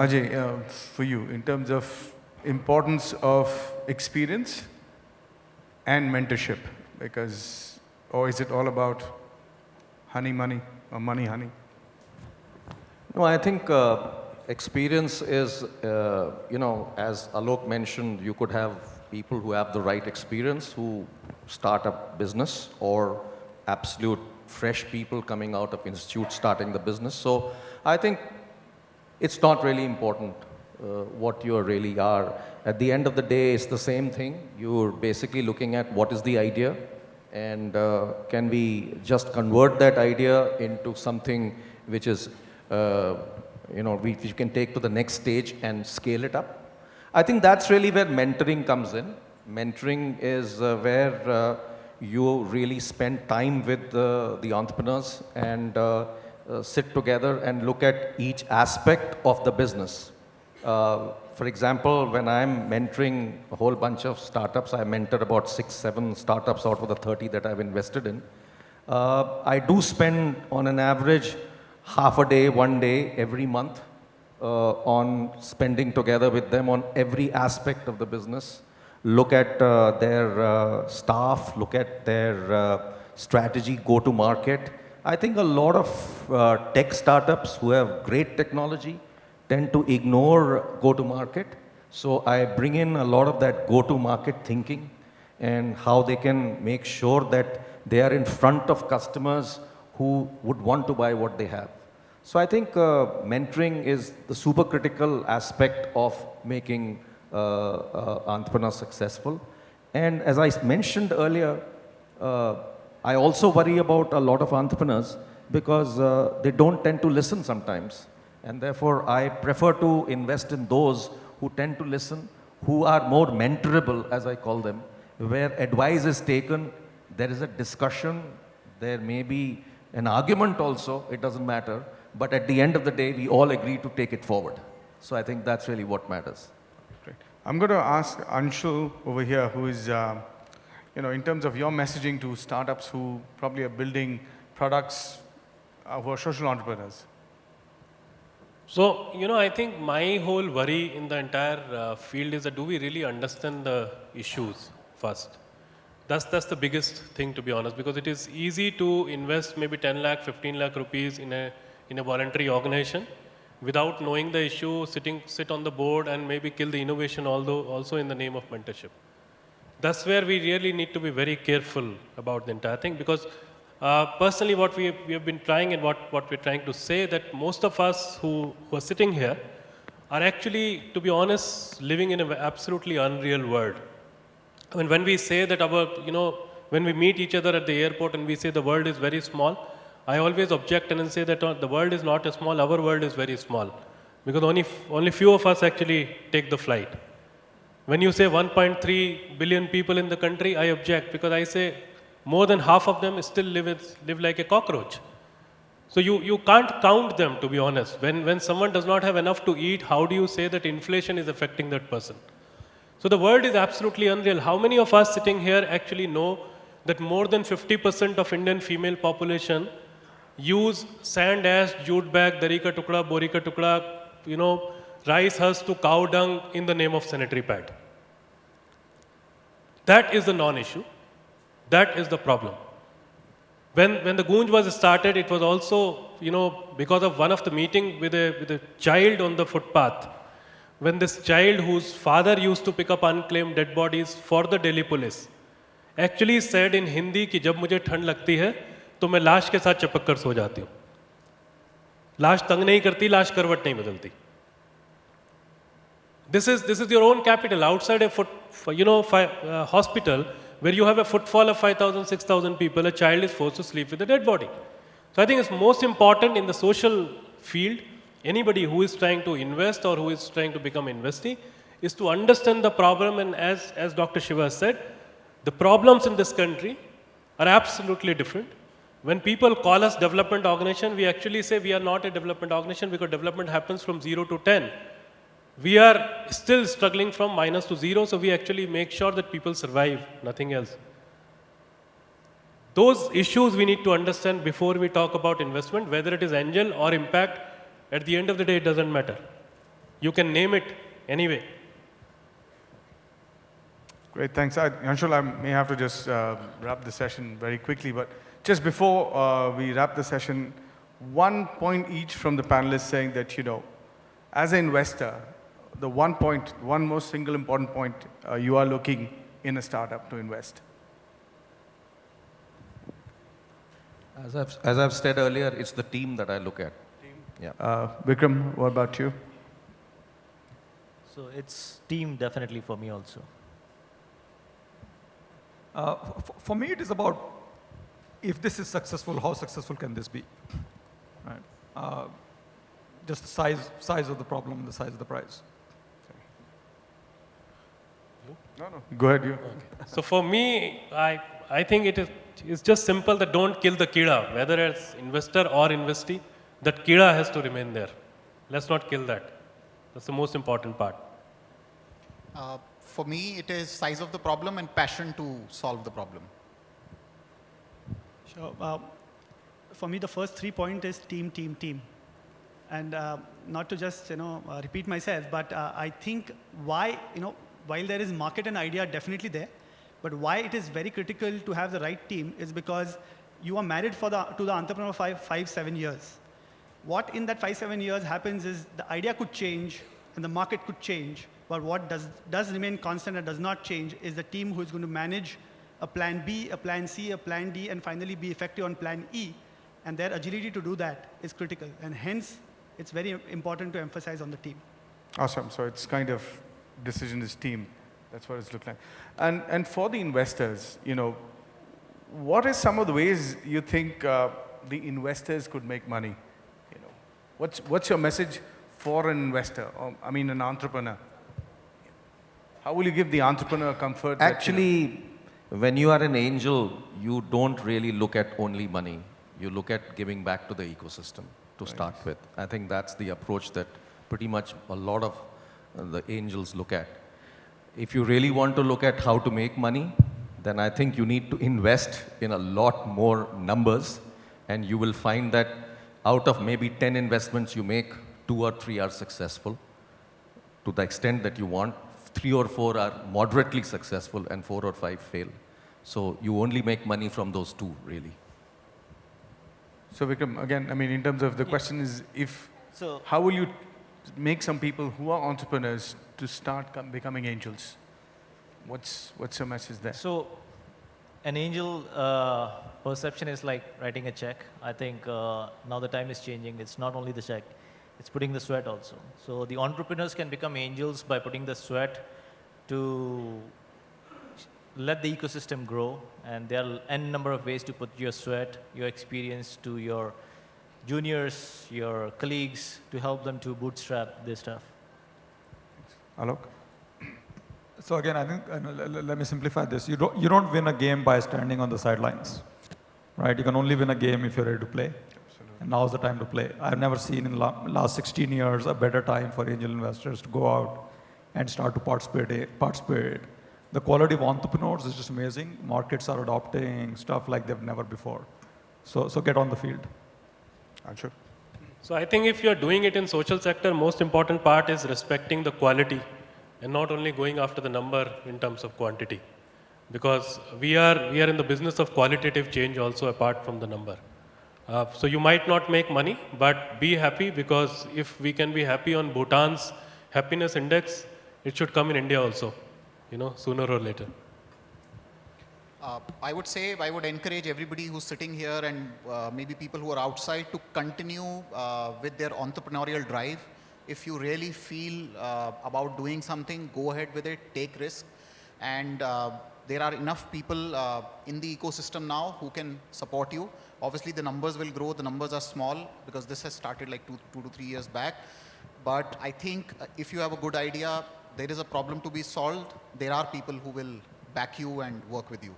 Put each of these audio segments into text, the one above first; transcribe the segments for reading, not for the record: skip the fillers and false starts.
Ajay, for you, in terms of importance of experience and mentorship, because, or is it all about honey money or money honey? No, I think experience is, as Alok mentioned, you could have people who have the right experience who start a business, or absolute fresh people coming out of institute starting the business. So I think it's not really important what you really are. At the end of the day, it's the same thing. You're basically looking at what is the idea, and can we just convert that idea into something which is, which you can take to the next stage and scale it up. I think that's really where mentoring comes in. Mentoring is where you really spend time with the entrepreneurs and sit together and look at each aspect of the business. For example, when I'm mentoring a whole bunch of startups, I mentor about 6, 7 startups out of the 30 that I've invested in. I do spend on an average half a day, 1 day every month on spending together with them on every aspect of the business. Look at their staff, look at their strategy, go to market. I think a lot of tech startups who have great technology tend to ignore go-to-market. So I bring in a lot of that go-to-market thinking and how they can make sure that they are in front of customers who would want to buy what they have. So I think mentoring is the super critical aspect of making entrepreneurs successful. And as I mentioned earlier, I also worry about a lot of entrepreneurs because they don't tend to listen sometimes. And therefore, I prefer to invest in those who tend to listen, who are more mentorable, as I call them, where advice is taken, there is a discussion, there may be an argument also, it doesn't matter. But at the end of the day, we all agree to take it forward. So I think that's really what matters. Great. I'm going to ask Anshul over here, who is, in terms of your messaging to startups who probably are building products who are social entrepreneurs. So, I think my whole worry in the entire field is that do we really understand the issues first? That's the biggest thing, to be honest, because it is easy to invest maybe 10 lakh, 15 lakh rupees in a voluntary organization without knowing the issue, sit on the board and maybe kill the innovation, although also in the name of mentorship. That's where we really need to be very careful about the entire thing, because personally what we have been trying and what we're trying to say, that most of us who are sitting here are actually, to be honest, living in an absolutely unreal world. I mean, when we say that when we meet each other at the airport and we say the world is very small, I always object and say that the world is not small, our world is very small. Because only few of us actually take the flight. When you say 1.3 billion people in the country, I object, because I say more than half of them still live like a cockroach. So you can't count them, to be honest. When someone does not have enough to eat, how do you say that inflation is affecting that person? So the world is absolutely unreal. How many of us sitting here actually know that more than 50% of Indian female population use sand ash, jute bag, dari ka tukda, bori ka tukda, rice husk to cow dung in the name of sanitary pad? That is the non-issue. That is the problem. When the Goonj was started, it was also, because of one of the meeting with a child on the footpath. When this child, whose father used to pick up unclaimed dead bodies for the Delhi police, actually said in Hindi कि जब मुझे ठंड लगती है तो मैं लाश के साथ चिपक कर सो जाती हूँ. लाश तंग नहीं करती, लाश करवट नहीं बदलती. This is your own capital outside a hospital where you have a footfall of 5,000, 6,000 people. A child is forced to sleep with a dead body. So I think it's most important in the social field. Anybody who is trying to invest or who is trying to become investee is to understand the problem. And as Dr. Shiva said, the problems in this country are absolutely different. When people call us development organization, we actually say we are not a development organization, because development happens from 0 to 10. We are still struggling from minus to 0, so we actually make sure that people survive, nothing else. Those issues we need to understand before we talk about investment, whether it is angel or impact. At the end of the day, it doesn't matter. You can name it anyway. Great, thanks. Anshul, I may have to just wrap the session very quickly, but just before we wrap the session, one point each from the panelists saying that, as an investor, the one most single important point you are looking in a startup to invest. As I've said earlier, it's the team that I look at. Yeah. Vikram, what about you? So it's team definitely for me also. For me, it is about if this is successful, how successful can this be? Right? Just the size of the problem, the size of the prize. No. Go ahead, you. So for me, I think it's just simple that don't kill the kida, whether it's investor or investee, that kida has to remain there. Let's not kill that. That's the most important part. For me, it is size of the problem and passion to solve the problem. Sure. For me, the first 3 points is team, team, team. And not to just repeat myself, but I think why while there is market and idea definitely there, but why it is very critical to have the right team is because you are married to the entrepreneur for 5-7 years. What in that 5-7 years happens is the idea could change and the market could change, but what does remain constant and does not change is the team who is going to manage a plan B, a plan C, a plan D, and finally be effective on plan E. And their agility to do that is critical. And hence, it's very important to emphasize on the team. Awesome. So it's kind of decision is team. That's what it's looking like. And for the investors, what is some of the ways you think the investors could make money? What's your message for an investor, or an entrepreneur? How will you give the entrepreneur comfort? Actually, when you are an angel, you don't really look at only money. You look at giving back to the ecosystem to start with. I think that's the approach that pretty much a lot of the angels look at. If you really want to look at how to make money, then I think you need to invest in a lot more numbers, and you will find that out of maybe 10 investments you make, 2 or 3 are successful to the extent that you want. 3 or 4 are moderately successful and 4 or 5 fail. So you only make money from those 2, really. So Vikram, again, in terms of the question is, how will you make some people who are entrepreneurs to start becoming angels? What's your message there? So an angel perception is like writing a check. I think now the time is changing. It's not only the check, it's putting the sweat also. So the entrepreneurs can become angels by putting the sweat to let the ecosystem grow. And there are n number of ways to put your sweat, your experience to your juniors, your colleagues, to help them to bootstrap this stuff. Alok? So again, I think, let me simplify this. You don't win a game by standing on the sidelines, right? You can only win a game if you're ready to play. Absolutely. And now's the time to play. I've never seen in the last 16 years a better time for angel investors to go out and start to participate. The quality of entrepreneurs is just amazing. Markets are adopting stuff like they've never before. So get on the field. Anshu? So I think if you're doing it in social sector, most important part is respecting the quality and not only going after the number in terms of quantity. Because we are in the business of qualitative change also apart from the number. So you might not make money, but be happy, because if we can be happy on Bhutan's happiness index, it should come in India also, sooner or later. I would encourage everybody who's sitting here and maybe people who are outside to continue with their entrepreneurial drive. If you really feel about doing something, go ahead with it, take risk. And there are enough people in the ecosystem now who can support you. Obviously, the numbers will grow. The numbers are small because this has started like 2 to 3 years back. But I think if you have a good idea, there is a problem to be solved. There are people who will back you and work with you.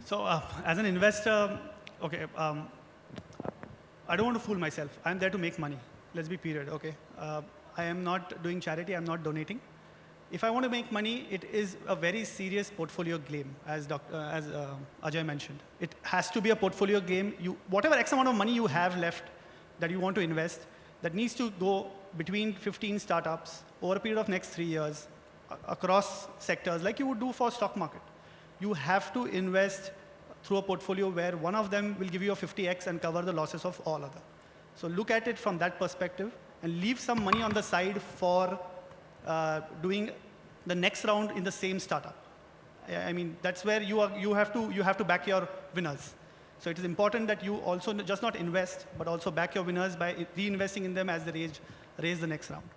So as an investor, okay, I don't want to fool myself. I'm there to make money. Let's be period, okay? I am not doing charity. I'm not donating. If I want to make money, it is a very serious portfolio game, as Ajay mentioned. It has to be a portfolio game. Whatever X amount of money you have left that you want to invest, that needs to go between 15 startups over a period of next 3 years across sectors like you would do for stock market. You have to invest through a portfolio where one of them will give you a 50x and cover the losses of all other. So look at it from that perspective and leave some money on the side for doing the next round in the same startup. I mean, that's where you have to back your winners. So it is important that you also just not invest, but also back your winners by reinvesting in them as they raise the next round.